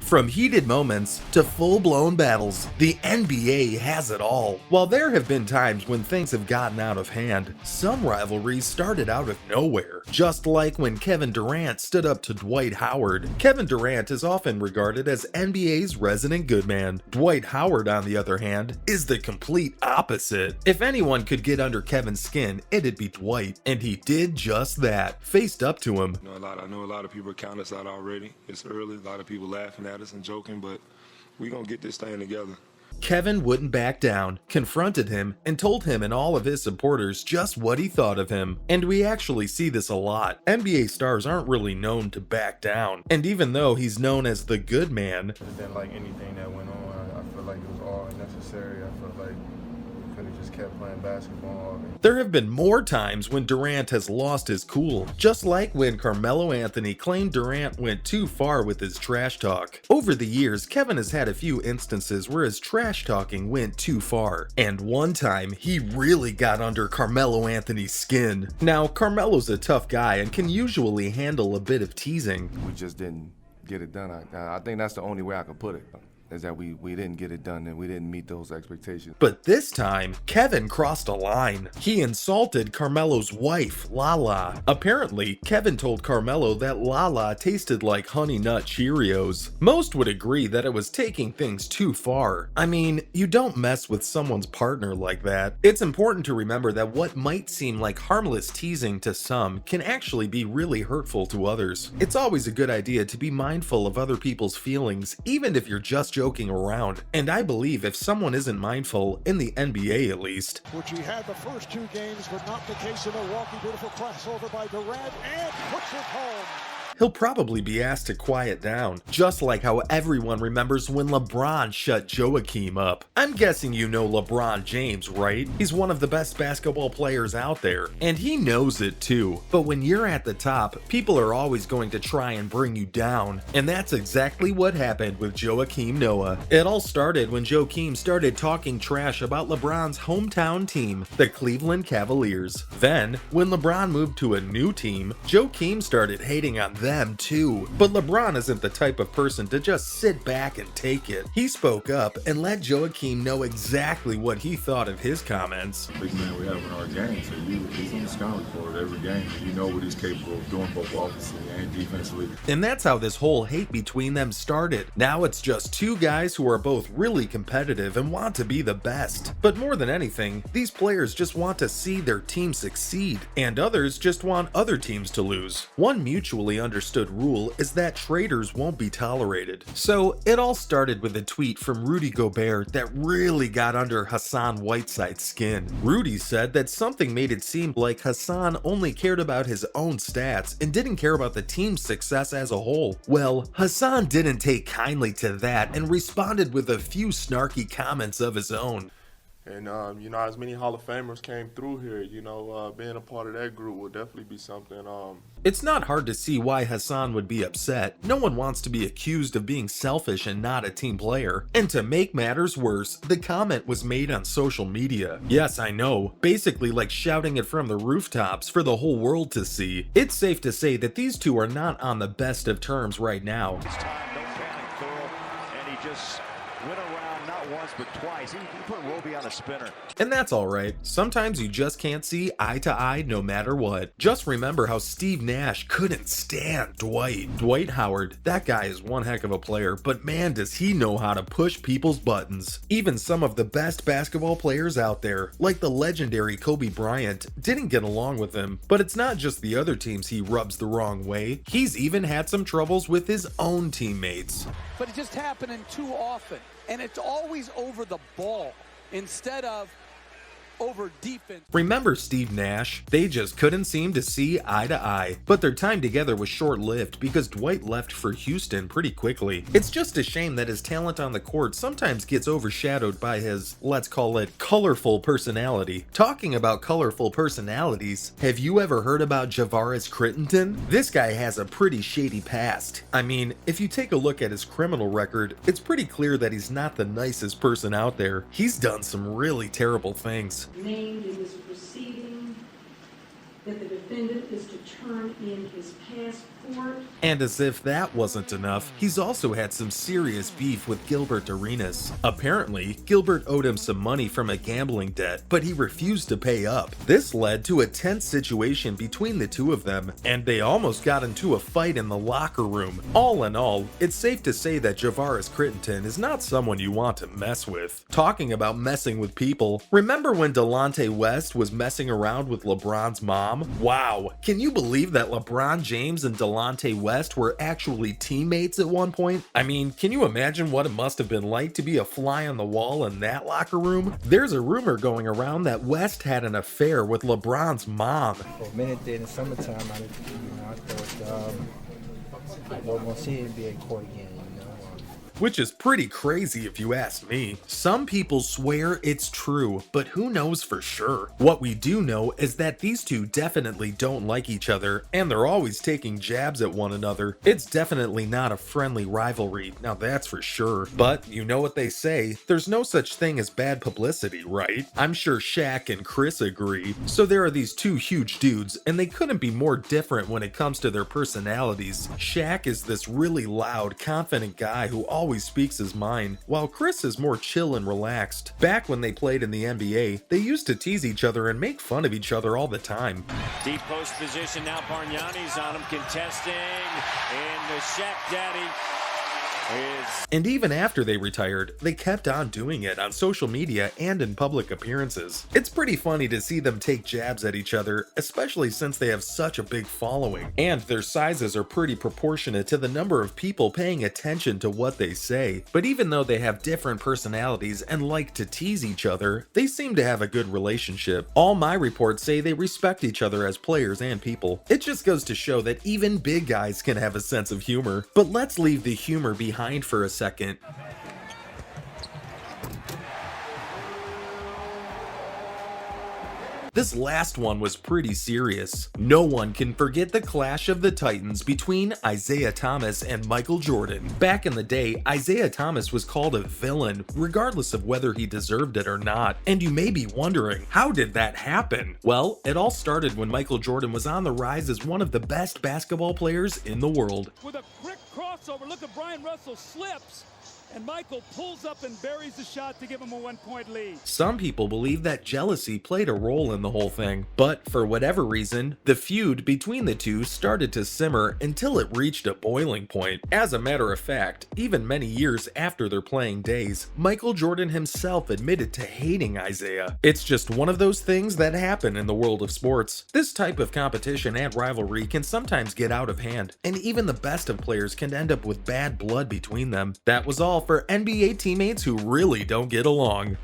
From heated moments to full-blown battles, the NBA has it all. While there have been times when things have gotten out of hand, some rivalries started out of nowhere. Just like when Kevin Durant stood up to Dwight Howard. Kevin Durant is often regarded as NBA's resident good man. Dwight Howard, on the other hand, is the complete opposite. If anyone could get under Kevin's skin, it'd be Dwight, and he did just that. Faced up to him. I know a lot of people count us out already. It's early, a lot of people laughing at us and joking, but we gonna get this thing together. Kevin wouldn't back down, confronted him, and told him and all of his supporters just what he thought of him. And we actually see this a lot. NBA stars aren't really known to back down. And even though he's known as the good man, I didn't like anything that went on. I feel like it was all unnecessary. I feel like we could have just kept playing basketball. there have been more times when Durant has lost his cool, just like when Carmelo Anthony claimed Durant went too far with his trash talk. Over the years, Kevin has had a few instances where his trash talking went too far, and one time he really got under Carmelo Anthony's skin. Now, Carmelo's a tough guy and can usually handle a bit of teasing. We just didn't get it done. I think that's the only way I can put it, is that we didn't get it done and we didn't meet those expectations. But this time, Kevin crossed a line. He insulted Carmelo's wife, Lala. Apparently, Kevin told Carmelo that Lala tasted like Honey Nut Cheerios. Most would agree that it was taking things too far. I mean, you don't mess with someone's partner like that. It's important to remember that what might seem like harmless teasing to some can actually be really hurtful to others. It's always a good idea to be mindful of other people's feelings, even if you're just joking around. And I believe if someone isn't mindful, in the NBA at least, which he had the first two games, but not the case in Milwaukee. Beautiful crossover by Durant and puts it home. he'll probably be asked to quiet down, just like how everyone remembers when LeBron shut Joakim up. I'm guessing you know LeBron James, right? He's one of the best basketball players out there, and he knows it too. But when you're at the top, people are always going to try and bring you down, and that's exactly what happened with Joakim Noah. It all started when Joakim started talking trash about LeBron's hometown team, the Cleveland Cavaliers. Then, when LeBron moved to a new team, Joakim started hating on them too. But LeBron isn't the type of person to just sit back and take it. He spoke up and let Joakim know exactly what he thought of his comments. Big man we have in our game, so he's on the scouting report every game. You know what he's capable of doing both offensively and defensively. And that's how this whole hate between them started. Now it's just two guys who are both really competitive and want to be the best. But more than anything, these players just want to see their team succeed, and others just want other teams to lose. One mutually understood rule is that traitors won't be tolerated. So it all started with a tweet from Rudy Gobert that really got under Hassan Whiteside's skin. Rudy said that something made it seem like Hassan only cared about his own stats and didn't care about the team's success as a whole. Well, Hassan didn't take kindly to that and responded with a few snarky comments of his own. And, as many Hall of Famers came through here, being a part of that group will definitely be something. It's not hard to see why Hassan would be upset. No one wants to be accused of being selfish and not a team player. And to make matters worse, the comment was made on social media. Yes, I know, basically like shouting it from the rooftops for the whole world to see. It's safe to say that these two are not on the best of terms right now. This time, no panic, Thurl, and he just went around not once but twice. He put Roby on a spinner. And that's alright. Sometimes you just can't see eye to eye no matter what. Just remember how Steve Nash couldn't stand Dwight. Dwight Howard, that guy is one heck of a player, but man does he know how to push people's buttons. Even some of the best basketball players out there, like the legendary Kobe Bryant, didn't get along with him. But it's not just the other teams he rubs the wrong way. He's even had some troubles with his own teammates. But it's just happening too often, and it's always over the ball instead of over defense. Remember Steve Nash? They just couldn't seem to see eye to eye. But their time together was short-lived because Dwight left for Houston pretty quickly. It's just a shame that his talent on the court sometimes gets overshadowed by his, let's call it, colorful personality. Talking about colorful personalities, have you ever heard about Javaris Crittenton? This guy has a pretty shady past. I mean, if you take a look at his criminal record, it's pretty clear that he's not the nicest person out there. He's done some really terrible things. Named in this proceeding that the defendant is to turn in his passport. And as if that wasn't enough, he's also had some serious beef with Gilbert Arenas. Apparently, Gilbert owed him some money from a gambling debt, but he refused to pay up. This led to a tense situation between the two of them, and they almost got into a fight in the locker room. All in all, it's safe to say that Javaris Crittenton is not someone you want to mess with. Talking about messing with people, remember when Delonte West was messing around with LeBron's mom? Wow, can you believe that LeBron James and Delonte West were actually teammates at one point? I mean, can you imagine what it must have been like to be a fly on the wall in that locker room? There's a rumor going around that West had an affair with LeBron's mom. For a minute there in the summertime, I thought I wasn't going to see NBA court again. Which is pretty crazy if you ask me. Some people swear it's true, but who knows for sure? What we do know is that these two definitely don't like each other, and they're always taking jabs at one another. It's definitely not a friendly rivalry, now that's for sure. But you know what they say, there's no such thing as bad publicity, right? I'm sure Shaq and Chris agree. So there are these two huge dudes, and they couldn't be more different when it comes to their personalities. Shaq is this really loud, confident guy who always speaks his mind, while Chris is more chill and relaxed. Back when they played in the NBA, they used to tease each other and make fun of each other all the time. Deep post position, now Bargnani's on him, contesting, and the Shaq Daddy is... And even after they retired, they kept on doing it on social media and in public appearances. It's pretty funny to see them take jabs at each other, especially since they have such a big following, and their sizes are pretty proportionate to the number of people paying attention to what they say. But even though they have different personalities and like to tease each other, they seem to have a good relationship. All my reports say they respect each other as players and people. It just goes to show that even big guys can have a sense of humor. But let's leave the humor behind for a second. This last one was pretty serious. No one can forget the clash of the Titans between Isaiah Thomas and Michael Jordan. Back in the day, Isaiah Thomas was called a villain, regardless of whether he deserved it or not. And you may be wondering, how did that happen? Well, it all started when Michael Jordan was on the rise as one of the best basketball players in the world. With a quick crossover, look at Brian Russell slips. And Michael pulls up and buries the shot to give him a 1-point lead. Some people believe that jealousy played a role in the whole thing, but for whatever reason, the feud between the two started to simmer until it reached a boiling point. As a matter of fact, even many years after their playing days, Michael Jordan himself admitted to hating Isaiah. It's just one of those things that happen in the world of sports. This type of competition and rivalry can sometimes get out of hand, and even the best of players can end up with bad blood between them. That was all for NBA teammates who really don't get along.